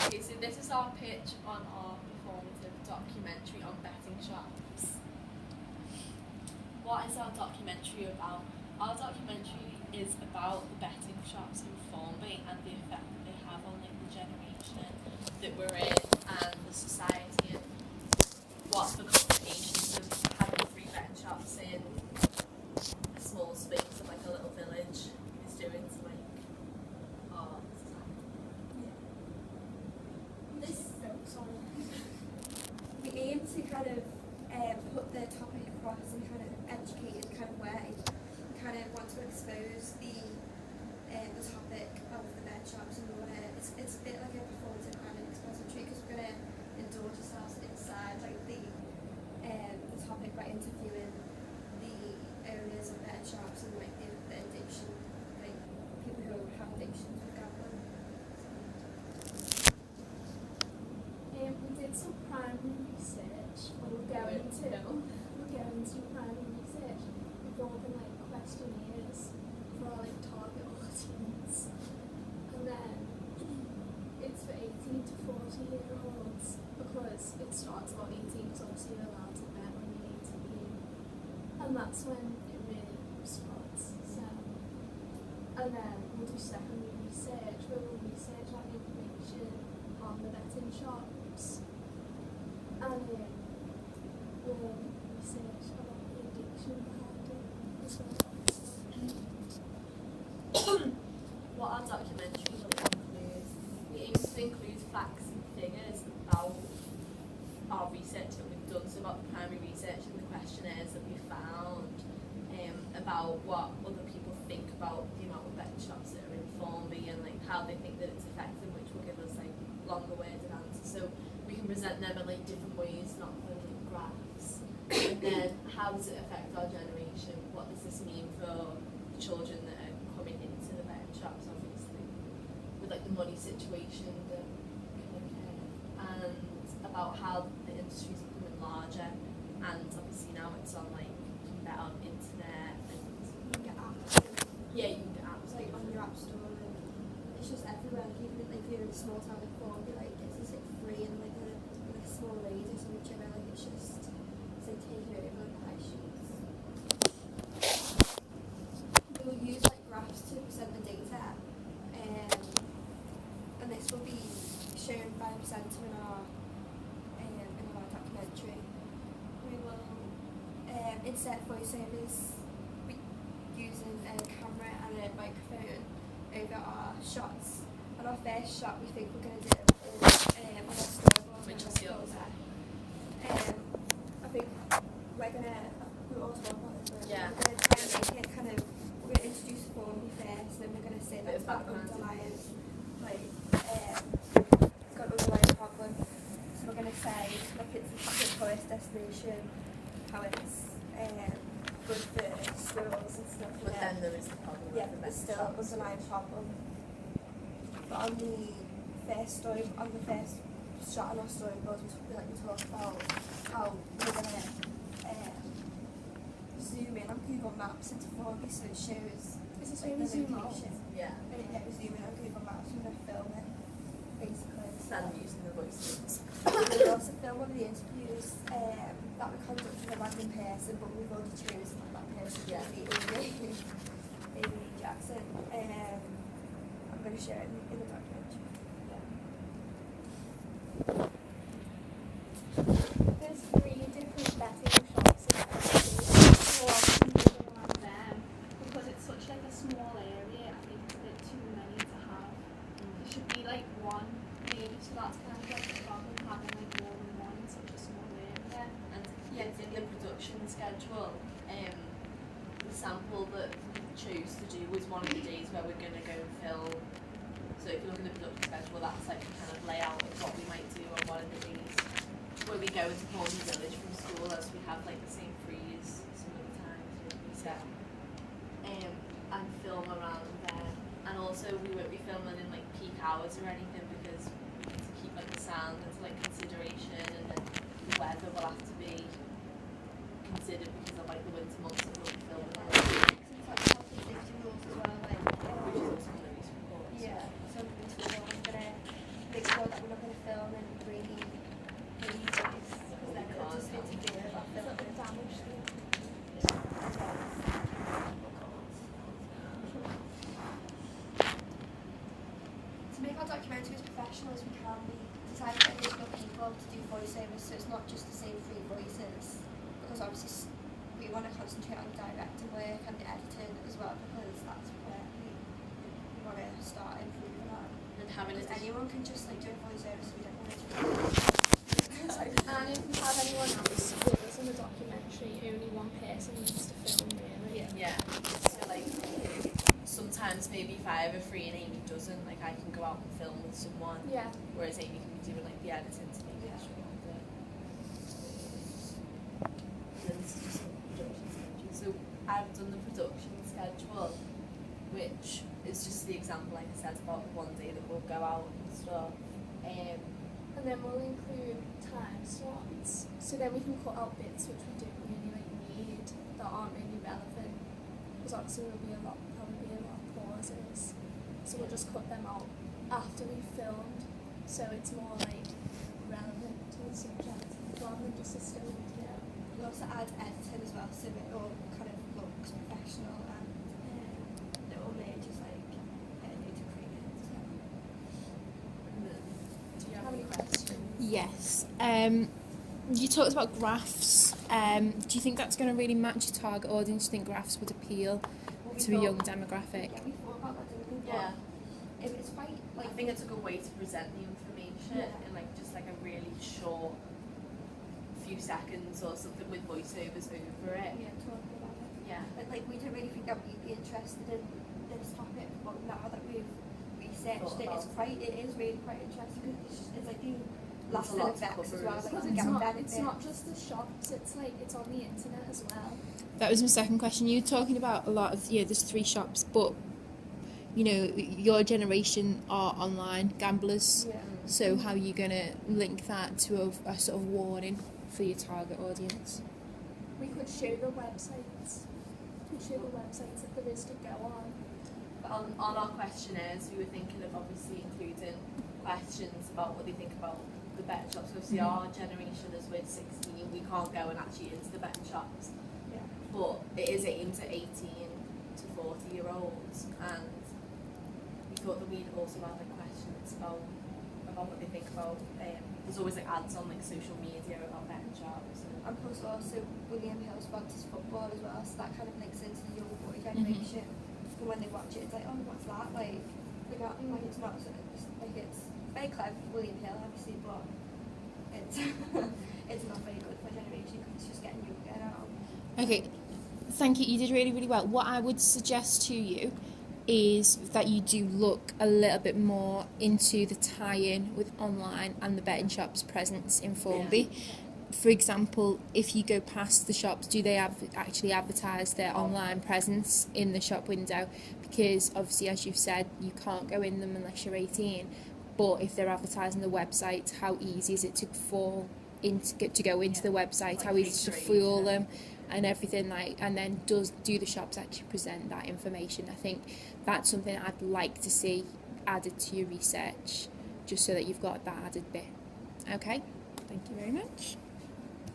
Okay, so this is our pitch on our performative documentary on betting shops. What is our documentary about? Our documentary is about the betting shops in Formby and the effect that they have on like the generation that we're in and the society and what the complications of having 3 betting shops in a small space of like a little village is doing to like our society. We aim to kind of put the topic across in kind of educated kind of way. We kind of want to expose the topic of the bed shops, and we want to. It's a bit like a performative and an expository because we're going to indulge ourselves inside like the topic by interviewing the owners of bed shops and like the addiction, like people who have addictions with gambling. We did some primary research, or we're going to primary research involving like questionnaires for our like target audience, and then it's for 18 to 40 year olds because it starts about 18 because obviously you're allowed to bet when you're 18, and that's when it really starts. So, and then we'll do secondary research where we'll research our information on the betting shops, and we'll research about the addiction behind it as well. What our documentary will include, we aim to include facts and figures about our research that we've done, so about the primary research and the questionnaires that we found, about what other people think about the amount of betting shops that are in Formby and like how they think that it's affecting, which will give us like longer worded answers. So we can present them in like different ways, not only like graphs. And then how does it affect our generation? What does this mean for the children that are coming into the betting shops, obviously, with like the money situation that can occur, and about how the industry is becoming larger, and obviously now it's on like you can bet on internet and You can get apps. yeah, you can get apps Like on your app store, and it's just everywhere. Like even if you're in a small town like Formby, like it's just like free and like a small radius of each other. Like it's like taking over like high streets. We'll use like graphs to present the data, and this will be shown by a presenter in our documentary. We will insert voiceovers using a camera and a microphone over our shots. On our first shot, we think we're going to do on our storyboard. Which is yours? I think we're all talking about it. Yeah. We're going to try and make it kind of, we're going to introduce Formby first, then we're going to say Bit that's of got background. underlying, like, it's got underlying problem. So we're going to say, like, it's a popular tourist destination, how it's good for schools and stuff. But then there is the problem Yeah, with the there's betting still an shops. underlying problem. But on the first shot on our storyboard, we talk about how we're gonna zoom in on Google Maps into Formby, so it shows. Is this like, where we the zoom out? location. Yeah. And we zoom in on Google Maps. We're gonna film it, basically. Instead of using the voices. We'll also film one of the interviews that we conduct with a random person, but we've already chosen that person to be Aimee Jackson. I'm going to share it in the documentary. There's 3 different betting shops in Formby, so often moving around them because it's such like a small area. I think it's a bit too many to have. There should be like one, maybe, so that's kind of like the problem, having like more than one in such a small area. And yeah, in the production schedule, the sample that we chose to do was one of the days where we're going to go and film. So if you look at the production schedule, that's like the kind of layout of what we might do on one of the days where we go into Hornsey Village from school, as we have like the same freeze some of the times we set, and film around there. And also we won't be filming in like peak hours or anything because we need to keep like the sound into like consideration, and then the weather will have to be considered because of like the winter months that we'll be filming in. Since like health and safety rules as well, like, Which is also on the news report. yeah, so I'm going to make sure that like we're not going to film and really voice because then it'll just interfere with our It's like filming. the damage thing. To make our documentary as professional as we can, we decided to get additional people to do voiceovers, so it's not just the same three voices, because obviously we want to concentrate on directing work and the editing as well, because that's where we want to start improving on. And having Because anyone can just like do a voiceover, so we don't want to do And if we have anyone else with us in the documentary, only one person needs to film, really. Yeah. So like sometimes maybe if I have a free and Aimee doesn't, like I can go out and film with someone. Yeah. Whereas Aimee can be doing like the editing to make Yeah. sure that. And then this is just the production schedule. So I've done the production schedule, which is just the example, like I said, about the one day that we'll go out and stuff. And then we'll include time slots, so then we can cut out bits which we don't really like need, that aren't really relevant. Because obviously there'll be probably a lot of pauses. So we'll just cut them out after we've filmed, so it's more like relevant to the subject, rather than just a still video. We'll also add editing as well, so it all kind of looks professional and it all made just like new to create it. So. Do you have any questions? Yes. You talked about graphs. Do you think that's going to really match your target audience? Do you think graphs would appeal to a young demographic? Yeah, we thought about that, didn't we? Yeah. But it's quite I like think it's a good way to present the information in like just like a really short few seconds or something with voiceovers over it. talking about it. Yeah. But like we didn't really think that we'd be interested in this topic, but now that we've researched it, it is really quite interesting because it's like the lasting lot to effects as cover well. as Like well. you Because get it's benefits. not just the shops, it's like it's on the internet as well. That was my second question. You were talking about a lot of, there's 3 shops, but, your generation are online gamblers. Yeah. So how are you going to link that to a sort of warning for your target audience? We could show the websites. We could show the websites that there is to go on. But on our questionnaires, we were thinking of obviously including questions about what they think about the betting shops. Obviously, our generation, as we're 16, we can't go and actually into the betting shops. Yeah. But it is aimed at 18 to 40-year-olds, and we thought that we'd also have like questions about what they think about. There's always like ads on like social media about betting shops. And plus also William Hill sponsors football as well, so that kind of links into the young boy generation. And when they watch it, it's like, oh, what's that? Like it's not it's very clever for William Hill, obviously, but it's it's not very good for a generation because it's just getting younger now. Okay, thank you. You did really, really well. What I would suggest to you is that you do look a little bit more into the tie-in with online and the betting shops' presence in Formby. For example, if you go past the shops, do they actually advertise their online presence in the shop window? Because obviously, as you've said, you can't go in them unless you're 18. But if they're advertising the website, how easy is it to go into the website? How easy is it to fool them and everything and then do the shops actually present that information? I think that's something I'd like to see added to your research, just so that you've got that added bit. Okay, thank you very much.